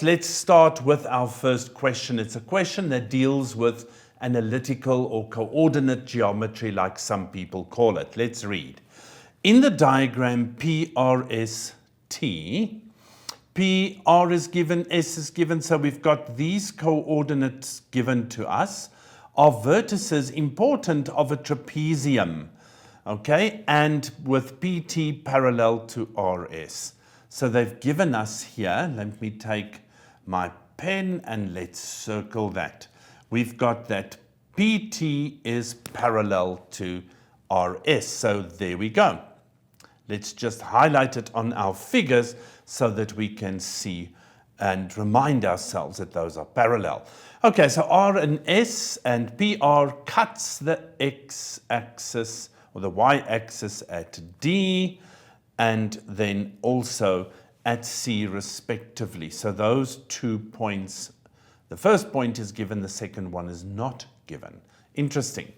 folks, let's start with our first question. It's a question that deals with analytical or coordinate geometry, like some people call it. Let's read. In the diagram PRST, PR is given, S is given, so we've got these coordinates given to us. Are vertices important of a trapezium, okay, and with PT parallel to RS. So they've given us here, let me take my pen and let's circle that. We've got that PT is parallel to RS, so there we go. Let's just highlight it on our figures so that we can see and remind ourselves that those are parallel. Okay, so R and S and PR cuts the x-axis or the y-axis at D and then also at C respectively. So those 2 points, the first point is given, the second one is not given. Interesting.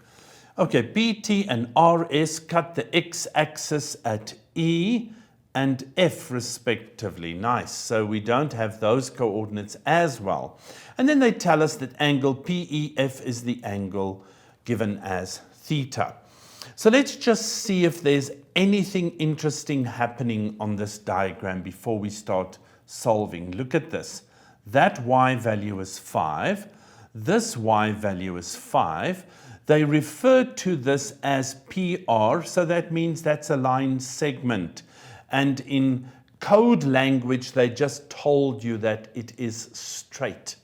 Okay, PT and RS cut the x-axis at E and F respectively. Nice. So we don't have those coordinates as well. And then they tell us that angle PEF is the angle given as theta. So let's just see if there's anything interesting happening on this diagram before we start solving. Look at this. That y value is 5. This y value is 5. They refer to this as PR, so that means that's a line segment. And in code language, they just told you that it is straight.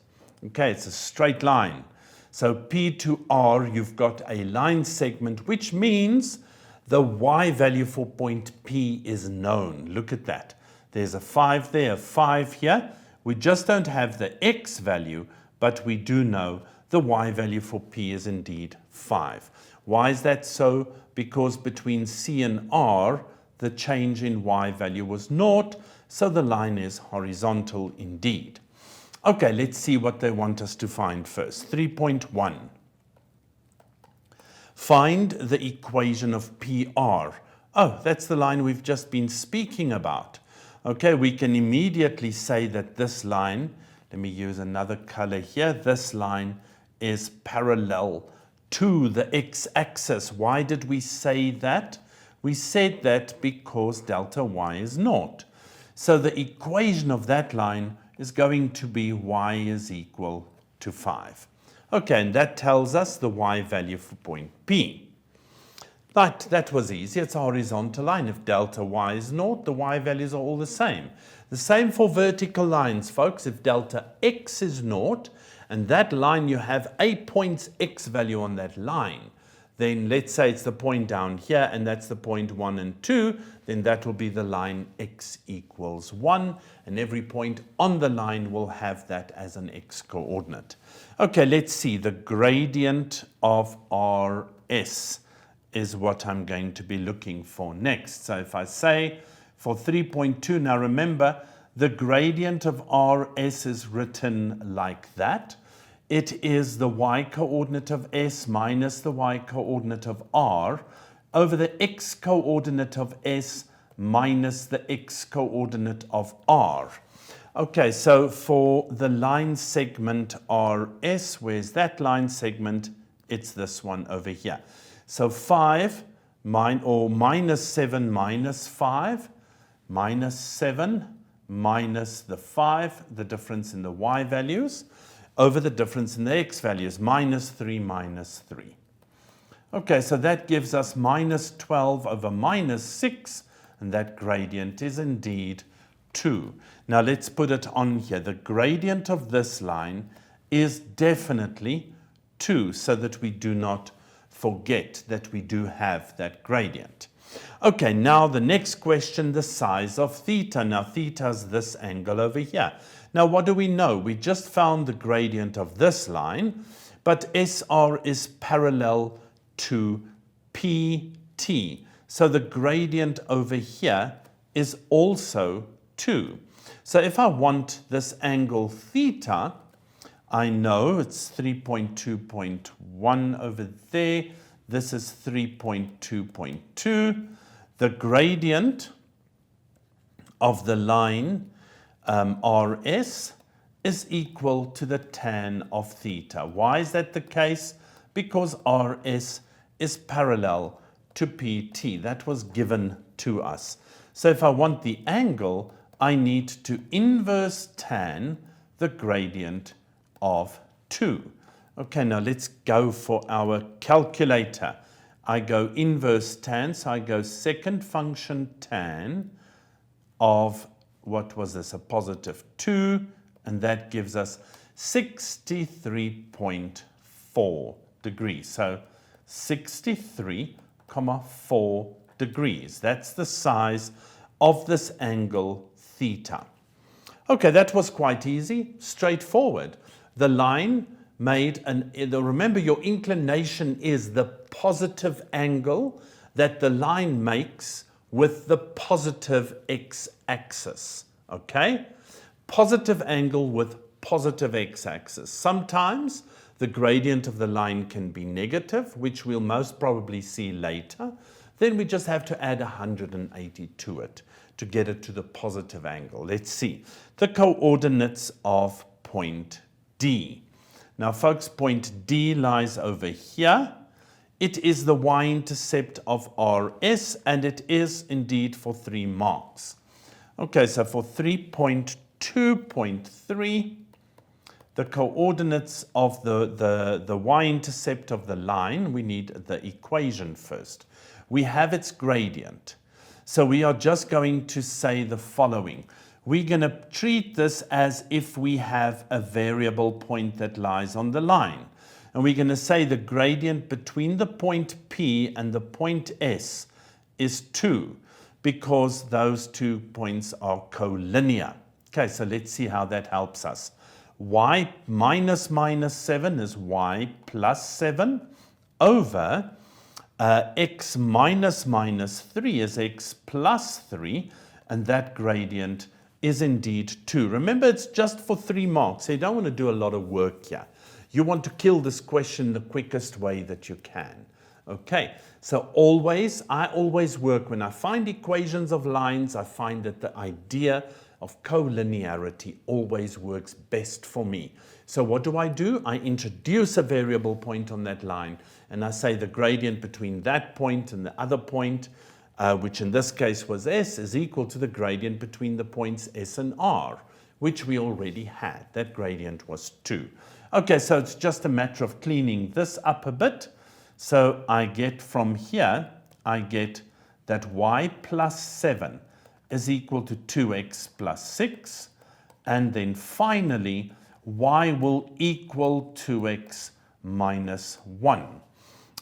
Okay, it's a straight line. So P to R, you've got a line segment, which means the y value for point P is known. Look at that. There's a 5 there, a 5 here. We just don't have the x value, but we do know the y value for P is indeed 5. Why is that so? Because between C and R, the change in y value was 0, so the line is horizontal indeed. Okay, let's see what they want us to find first. 3.1. Find the equation of PR. Oh, that's the line we've just been speaking about. Okay, we can immediately say that this line, let me use another color here, this line is parallel to the x-axis. Why did we say that? We said that because delta y is 0. So the equation of that line is going to be y is equal to 5. Okay, and that tells us the y value for point P. Right, that was easy. It's a horizontal line. If delta y is 0, the y values are all the same. The same for vertical lines, folks. If delta x is 0, and that line, you have a point's x value on that line, then let's say it's the point down here, and that's the point 1 and 2, then that will be the line x equals 1, and every point on the line will have that as an x coordinate. Okay, let's see. The gradient of RS is what I'm going to be looking for next. So if I say for 3.2, now remember, the gradient of RS is written like that. It is the y-coordinate of S minus the y-coordinate of R over the x-coordinate of S minus the x-coordinate of R. Okay, so for the line segment RS, where's that line segment? It's this one over here. So 5 minus 7 minus 5, minus 7 minus the 5, the difference in the y values, over the difference in the x values, minus 3 minus 3. Okay, so that gives us minus 12 over minus 6, and that gradient is indeed 2. Now let's put it on here. The gradient of this line is definitely 2, so that we do not forget that we do have that gradient. Okay, now the next question, the size of theta. Now theta is this angle over here. Now what do we know? We just found the gradient of this line, but SR is parallel to PT. So the gradient over here is also 2. So if I want this angle theta, I know it's 3.2.1 over there. This is 3.2.2. The gradient of the line RS is equal to the tan of theta. Why is that the case? Because RS is parallel to PT. That was given to us. So if I want the angle, I need to inverse tan the gradient of 2. Okay, now let's go for our calculator. I go inverse tan, so I go second function tan of, what was this, a positive 2, and that gives us 63.4 degrees. So 63.4 degrees. That's the size of this angle theta. Okay, that was quite easy, straightforward. The line made remember your inclination is the positive angle that the line makes with the positive x-axis, okay? Positive angle with positive x-axis. Sometimes the gradient of the line can be negative, which we'll most probably see later. Then we just have to add 180 to it to get it to the positive angle. Let's see. The coordinates of point D. Now, folks, point D lies over here. It is the y-intercept of RS, and it is indeed for 3 marks. Okay, so for 3.2.3, the coordinates of the y-intercept of the line, we need the equation first. We have its gradient. So we are just going to say the following. We're going to treat this as if we have a variable point that lies on the line. And we're going to say the gradient between the point P and the point S is 2 because those 2 points are collinear. Okay, so let's see how that helps us. Y minus minus 7 is y plus 7 over x minus minus 3 is x plus 3, and that gradient is indeed 2. Remember, it's just for 3 marks, so you don't want to do a lot of work here. You want to kill this question the quickest way that you can. Okay, so I always work, when I find equations of lines, I find that the idea of collinearity always works best for me. So what do? I introduce a variable point on that line, and I say the gradient between that point and the other point, which in this case was S, is equal to the gradient between the points S and R, which we already had. That gradient was 2. Okay, so it's just a matter of cleaning this up a bit. So I get from here, I get that y plus 7 is equal to 2x plus 6. And then finally, y will equal 2x minus 1.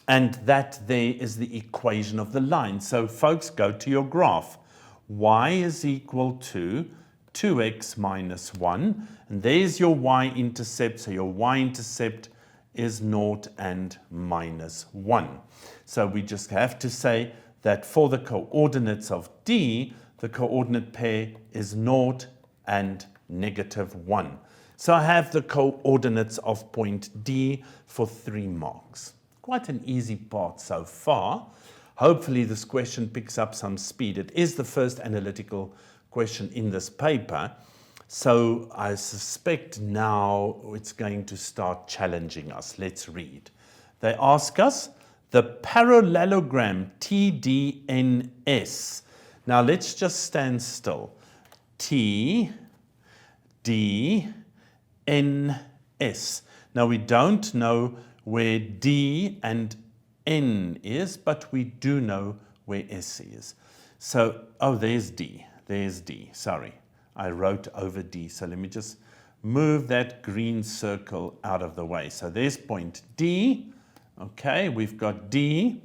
And that there is the equation of the line. So folks, go to your graph. Y is equal to 2x minus 1. And there's your y-intercept. So your y-intercept is 0 and minus 1. So we just have to say that for the coordinates of D, the coordinate pair is 0 and negative 1. So I have the coordinates of point D for 3 marks. Quite an easy part so far. Hopefully this question picks up some speed. It is the first analytical question in this paper. So I suspect now it's going to start challenging us. Let's read. They ask us the parallelogram TDNS. Now let's just stand still. TDNS. Now we don't know where D and N is, but we do know where S is. So, oh, there's D. There's D. Sorry, I wrote over D. So let me just move that green circle out of the way. So there's point D. Okay, we've got D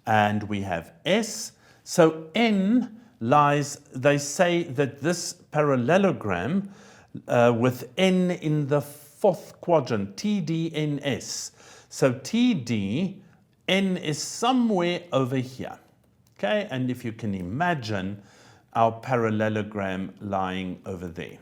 and we have S. So N lies, they say that this parallelogram with N in the 4th quadrant, TDNS. So TD, N is somewhere over here. Okay, and if you can imagine our parallelogram lying over there.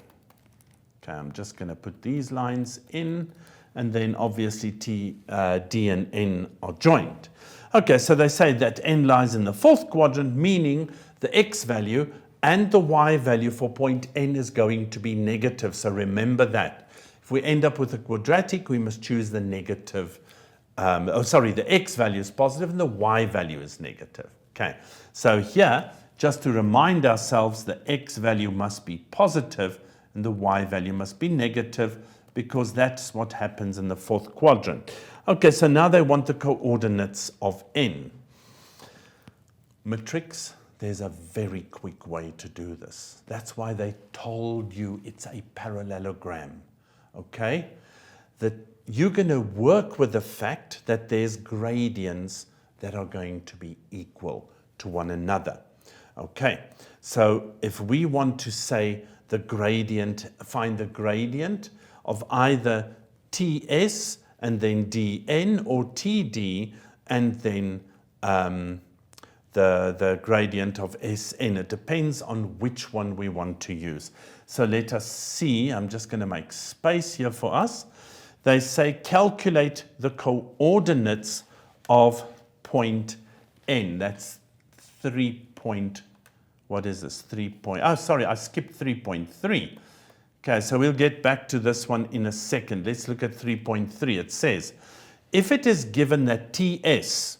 Okay, I'm just going to put these lines in, and then obviously D and N are joined. Okay, so they say that N lies in the 4th quadrant, meaning the X value and the y value for point n is going to be negative. So remember that. If we end up with a quadratic, we must choose the negative. The x value is positive and the y value is negative. Okay, so here, just to remind ourselves, the x value must be positive and the y value must be negative, because that's what happens in the fourth quadrant. Okay, so now they want the coordinates of n. Matrix, there's a very quick way to do this. That's why they told you it's a parallelogram, okay? That you're going to work with the fact that there's gradients that are going to be equal to one another. Okay, so if we want to say the gradient, find the gradient of either Ts and then dn, or Td and then the gradient of Sn. It depends on which one we want to use. So let us see. I'm just going to make space here for us. They say calculate the coordinates of point n. That's 3 point, what is this? 3 point, oh, sorry, I skipped 3.3. Okay, so we'll get back to this one in a second. Let's look at 3.3. It says, if it is given that Ts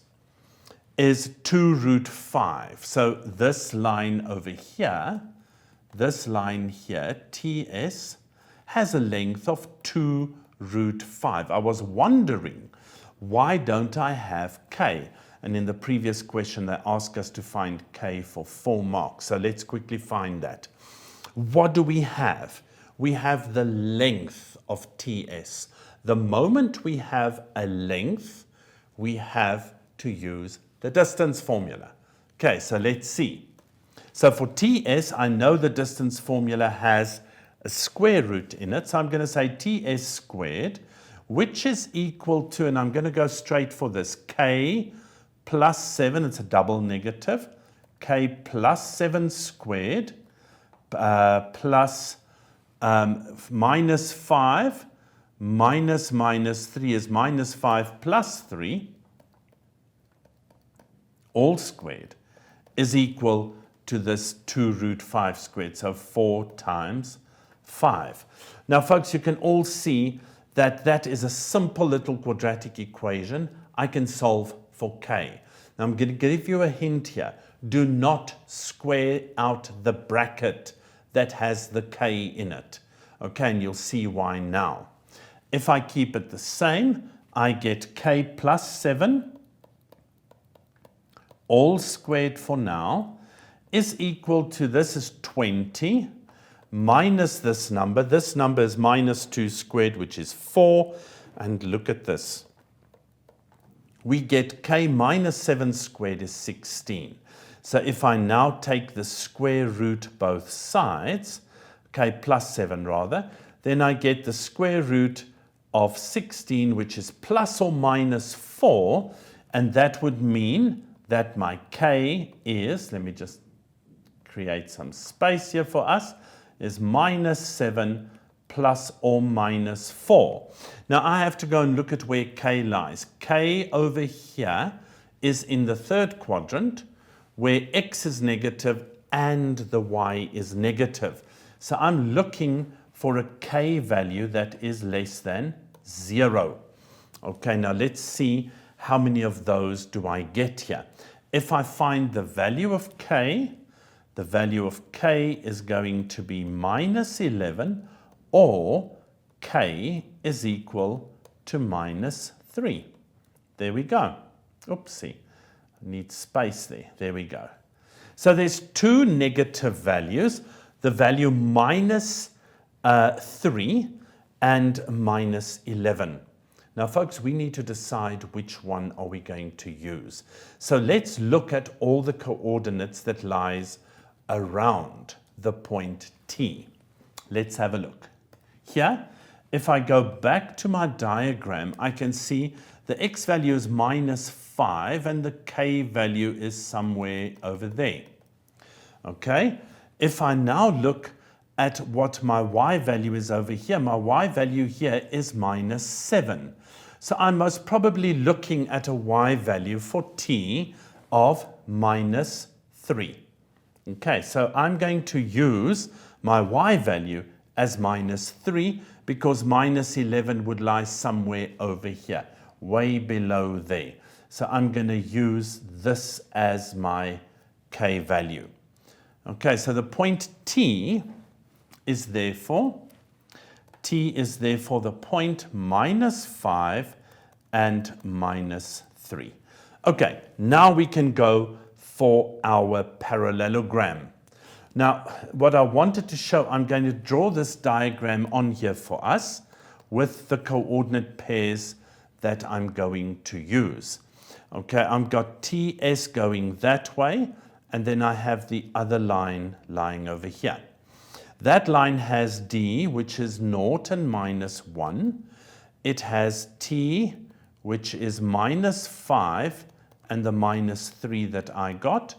is 2 root 5, so this line over here, this line here, Ts, has a length of 2 root 5. I was wondering, why don't I have k? And in the previous question, they asked us to find k for 4 marks. So let's quickly find that. What do we have? We have the length of Ts. The moment we have a length, we have to use the distance formula. Okay, so let's see. So for Ts, I know the distance formula has a square root in it. So I'm going to say Ts squared, which is equal to, and I'm going to go straight for this, k plus 7, it's a double negative, k plus 7 squared plus minus 5 minus 3 is minus 5 plus 3, all squared, is equal to this 2 root 5 squared, so 4 times 5. Now, folks, you can all see that that is a simple little quadratic equation. I can solve for k. Now, I'm going to give you a hint here. Do not square out the bracket that has the k in it. Okay, and you'll see why now. If I keep it the same, I get k plus 7, all squared for now, is equal to, this is 20, minus this number. This number is minus 2 squared, which is 4. And look at this. We get k minus 7 squared is 16. So if I now take the square root both sides, k plus 7 rather, then I get the square root of 16, which is plus or minus 4. And that would mean that my k is, let me just create some space here for us, is minus 7 plus or minus 4. Now I have to go and look at where k lies. K over here is in the third quadrant, where x is negative and the y is negative. So I'm looking for a k value that is less than 0. Okay, now let's see how many of those do I get here. If I find the value of k, the value of k is going to be minus 11, or k is equal to minus 3. There we go. Oopsie. I need space there. There we go. So there's two negative values, the value minus 3 and minus 11. Now, folks, we need to decide which one are we going to use. So let's look at all the coordinates that lies around the point T. Let's have a look. Here, if I go back to my diagram, I can see the x value is minus 5 and the k value is somewhere over there. Okay, if I now look at what my y value is over here, my y value here is minus 7. So I'm most probably looking at a y value for t of minus 3. Okay, so I'm going to use my y value as -3 because -11 would lie somewhere over here, way below there. So I'm going to use this as my k value. Okay, so the point T is therefore the point -5 and -3. Okay, now we can go for our parallelogram. Now, what I wanted to show, I'm going to draw this diagram on here for us with the coordinate pairs that I'm going to use. Okay, I've got TS going that way, and then I have the other line lying over here. That line has D, which is 0 and -1. It has T, which is -5, and the -3 that I got.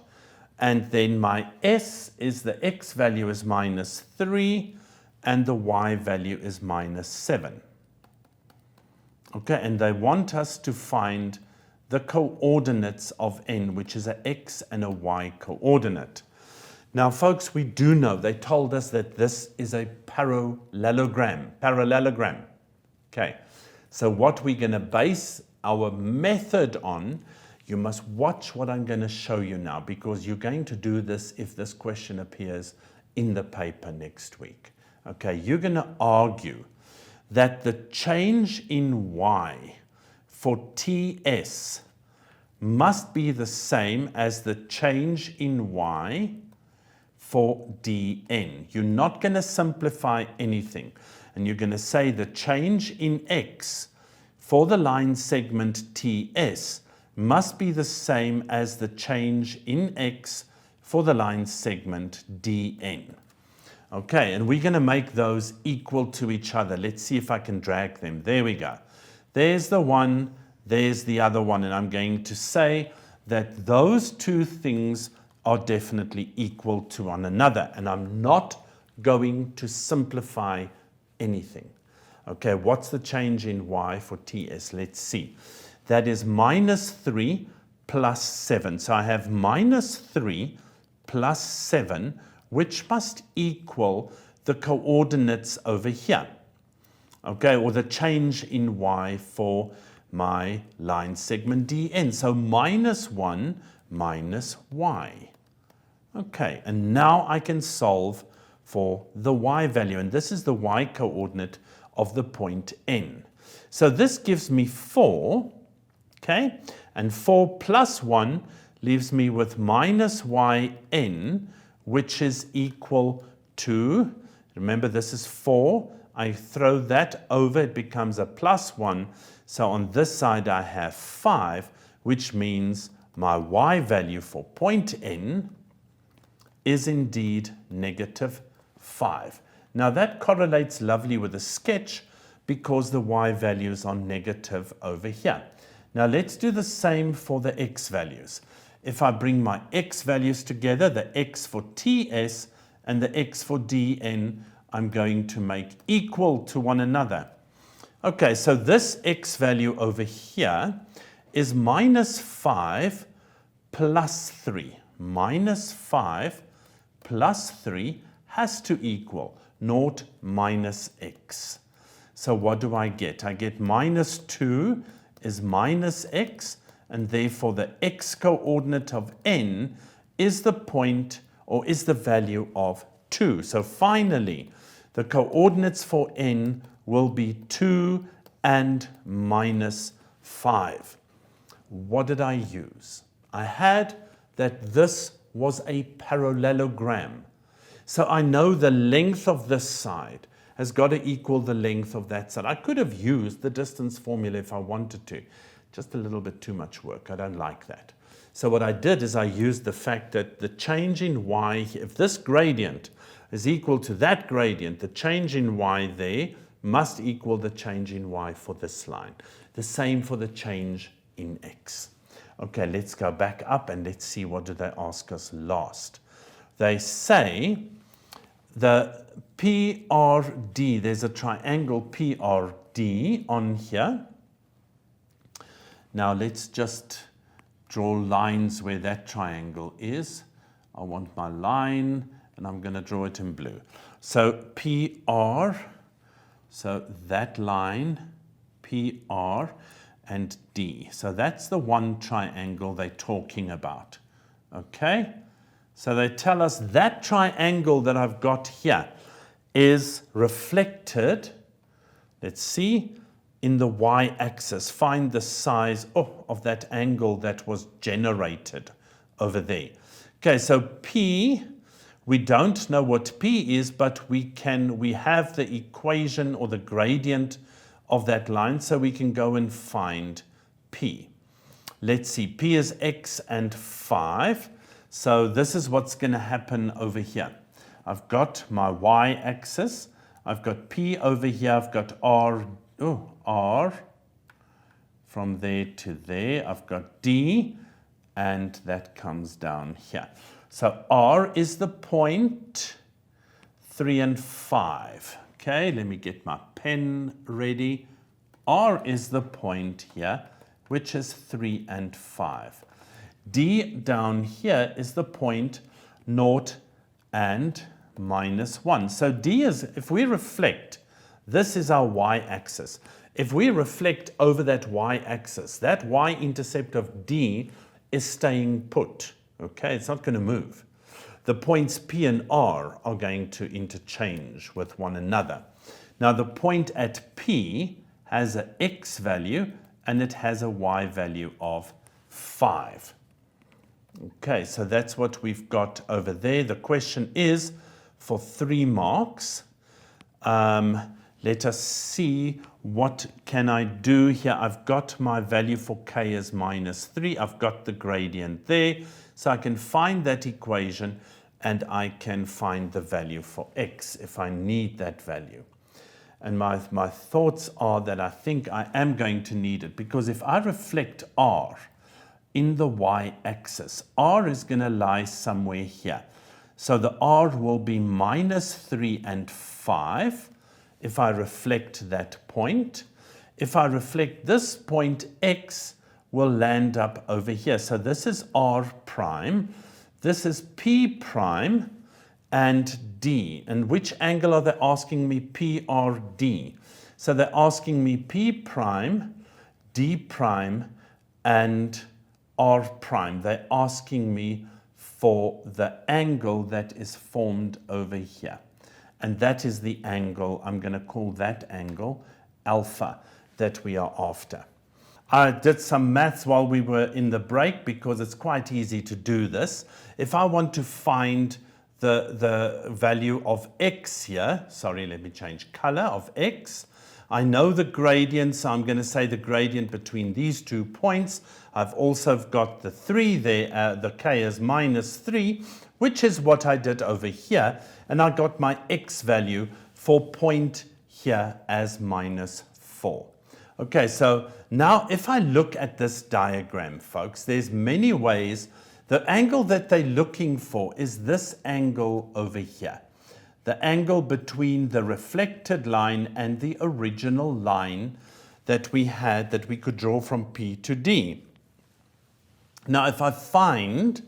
And then my S is the X value is -3, and the Y value is -7. Okay, and they want us to find the coordinates of N, which is a X and a Y coordinate. Now, folks, we do know, they told us that this is a parallelogram. Okay, so what we're going to base our method on, you must watch what I'm going to show you now, because you're going to do this if this question appears in the paper next week. Okay, you're going to argue that the change in Y for TS must be the same as the change in Y for dn. You're not going to simplify anything. And you're going to say the change in X for the line segment TS must be the same as the change in X for the line segment dn. Okay, and we're going to make those equal to each other. Let's see if I can drag them. There we go. There's the one, there's the other one, and I'm going to say that those two things are definitely equal to one another, and I'm not going to simplify anything. Okay, what's the change in Y for TS? Let's see. That is -3 plus 7. So I have -3 plus 7, which must equal the coordinates over here. Okay, or the change in Y for my line segment dn. So -1 minus Y. Okay, and now I can solve for the Y value, and this is the Y coordinate of the point N. So this gives me 4, okay, and 4 plus 1 leaves me with minus yn, which is equal to, remember this is 4, I throw that over, it becomes a plus 1, so on this side I have 5, which means my Y value for point N is indeed -5. Now that correlates lovely with the sketch because the Y values are negative over here. Now let's do the same for the X values. If I bring my X values together, the X for TS and the X for DN, I'm going to make equal to one another. Okay, so this X value over here is -5 plus 3. -5 plus 3 has to equal 0 minus X. So what do I get? I get -2 is minus X, and therefore the X coordinate of N is the point, or is the value of 2. So finally, the coordinates for N will be 2 and -5. What did I use? I had that this was a parallelogram. So I know the length of this side has got to equal the length of that side. I could have used the distance formula if I wanted to. Just a little bit too much work. I don't like that. So what I did is I used the fact that the change in Y, if this gradient is equal to that gradient, the change in Y there must equal the change in Y for this line. The same for the change in X. Okay, let's go back up and let's see what did they ask us last. They say the PRD, there's a triangle PRD on here. Now let's just draw lines where that triangle is. I want my line, and I'm going to draw it in blue. So PR, so that line, PR and D. So that's the one triangle they're talking about. Okay? So they tell us that triangle that I've got here is reflected, let's see, in the y-axis. Find the size of that angle that was generated over there. Okay, so P, we don't know what P is, but we have the equation or the gradient of that line, so we can go and find P. Let's see, P is x and 5. So this is what's going to happen over here. I've got my y-axis. I've got P over here. I've got R from there to there. I've got D, and that comes down here. So R is the point 3 and 5. Okay, let me get my pen ready. R is the point here, which is 3 and 5. D down here is the point 0 and -1. So D is, if we reflect, this is our y-axis. If we reflect over that y-axis, that y-intercept of D is staying put. Okay, it's not going to move. The points P and R are going to interchange with one another. Now the point at P has an x value and it has a y value of 5. Okay, so that's what we've got over there. The question is for 3 marks. Let us see, what can I do here? I've got my value for k as -3. I've got the gradient there. So I can find that equation and I can find the value for x if I need that value. And my thoughts are that I think I am going to need it, because if I reflect R in the y-axis, R is going to lie somewhere here. So the R will be -3 and 5 if I reflect that point. If I reflect this point, X will land up over here. So this is R prime, this is P prime, and D. And which angle are they asking me? PRD. So they're asking me P prime, D prime, and R prime. They're asking me for the angle that is formed over here. And that is the angle, I'm going to call that angle alpha, that we are after. I did some maths while we were in the break because it's quite easy to do this. If I want to find the value of x here, sorry, let me change color, of x, I know the gradient, so I'm going to say the gradient between these 2 points. I've also got the 3 there, the k is -3, which is what I did over here. And I got my x value for point here as -4. Okay, so now if I look at this diagram, folks, there's many ways. The angle that they're looking for is this angle over here. The angle between the reflected line and the original line that we had, that we could draw from P to D. Now, if I find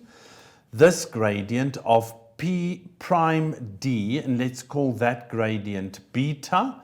this gradient of P prime D, and let's call that gradient beta,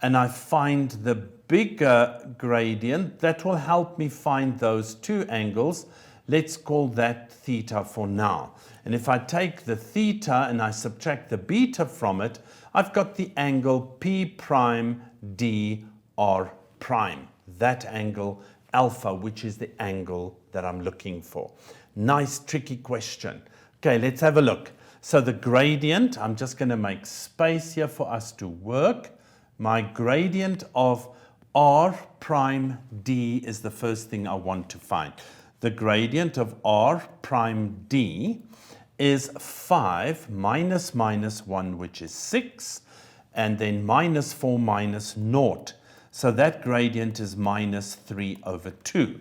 and I find the bigger gradient, that will help me find those 2 angles. Let's call that theta for now. And if I take the theta and I subtract the beta from it, I've got the angle P prime D R prime. That angle alpha, which is the angle that I'm looking for. Nice, tricky question. Okay, let's have a look. So the gradient, I'm just going to make space here for us to work. My gradient of R prime D is the first thing I want to find. The gradient of R prime D is 5 minus -1, which is 6, and then -4 minus 0. So that gradient is -3 over 2.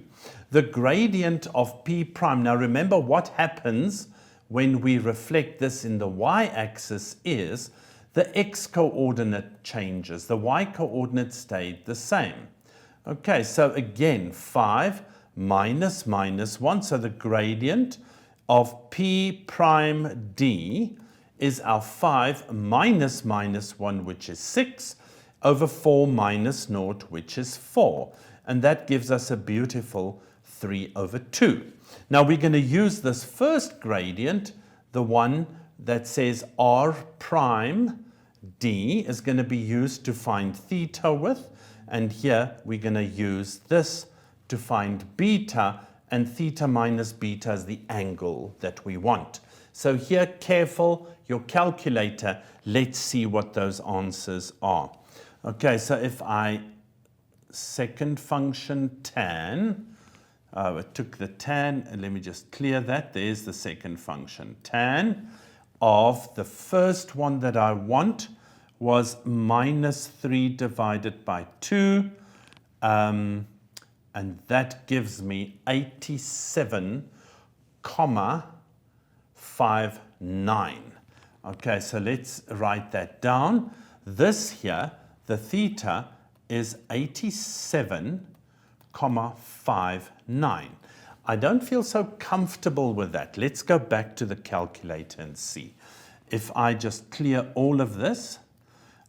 The gradient of P prime, now remember what happens when we reflect this in the y-axis is the x-coordinate changes. The y-coordinate stayed the same. Okay, so again, 5 minus -1, so the gradient of P prime D is our 5 minus minus 1, which is 6, over 4 minus 0, which is 4. And that gives us a beautiful 3 over 2. Now we're going to use this first gradient, the one that says R prime D is going to be used to find theta with. And here we're going to use this to find beta, and theta minus beta is the angle that we want. So here, careful, your calculator, let's see what those answers are. Okay, so if I second function tan, I took the tan, and let me just clear that. There's the second function. Tan of the first one that I want was minus 3 divided by 2. And that gives me 87,59. Okay, so let's write that down. This here, the theta, is 87,59. I don't feel so comfortable with that. Let's go back to the calculator and see. If I just clear all of this,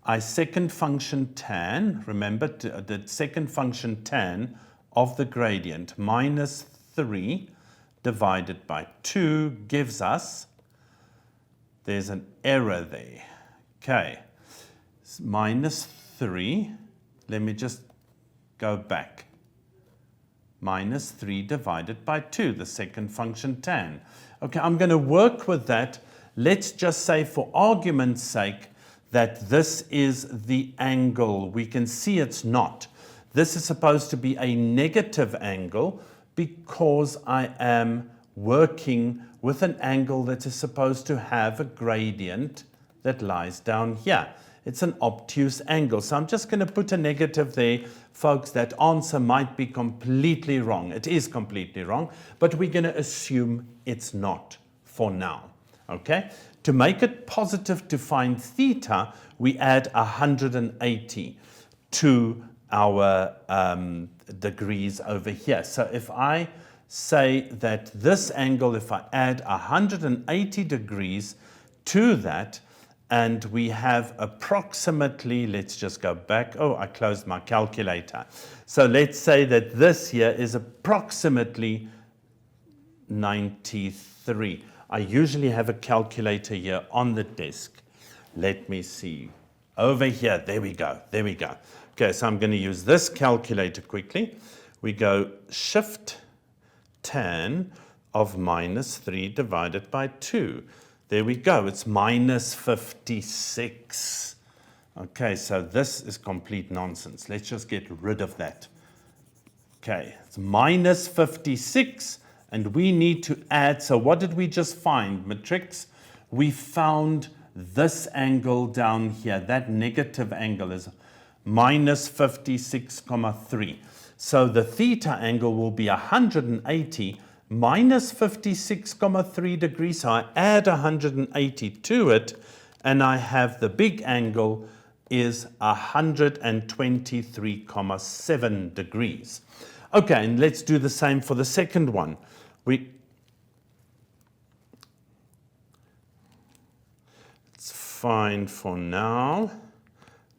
I second function tan, remember the second function tan of the gradient, minus 3 divided by 2 gives us, there's an error there. Okay, it's minus 3, let me just go back. Minus 3 divided by 2, the second function tan. Okay, I'm going to work with that. Let's just say for argument's sake that this is the angle. We can see it's not. This is supposed to be a negative angle because I am working with an angle that is supposed to have a gradient that lies down here. It's an obtuse angle. So I'm just going to put a negative there. Folks, that answer might be completely wrong. It is completely wrong, but we're going to assume it's not for now. Okay? To make it positive to find theta, we add 180 to our degrees over here. So if I say that this angle, if I add 180 degrees to that, and we have approximately, let's just go back. Oh, I closed my calculator. So let's say that this here is approximately 93. I usually have a calculator here on the desk. Let me see. Over here, there we go, there we go. Okay, so I'm going to use this calculator quickly. We go shift tan of minus 3 divided by 2. There we go, it's minus 56. Okay, so this is complete nonsense. Let's just get rid of that. Okay, it's minus 56, and we need to add, so what did we just find, Matrix? We found this angle down here, that negative angle is minus 56,3. So the theta angle will be 180 minus 56,3 degrees. So I add 180 to it, and I have the big angle is 123,7 degrees. Okay, and let's do the same for the second one. It's fine for now.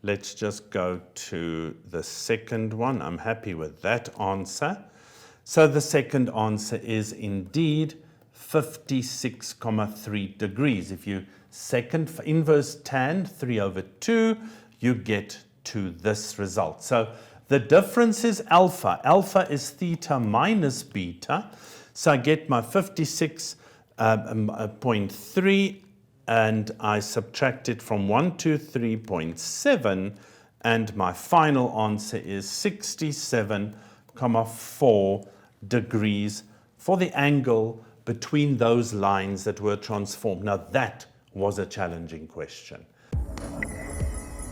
Let's just go to the second one. I'm happy with that answer. So the second answer is indeed 56,3 degrees. If you second inverse tan 3 over 2, you get to this result. So the difference is alpha. Alpha is theta minus beta. So I get my 56.3, and I subtract it from 123.7, and my final answer is 67,4 degrees for the angle between those lines that were transformed. Now that was a challenging question.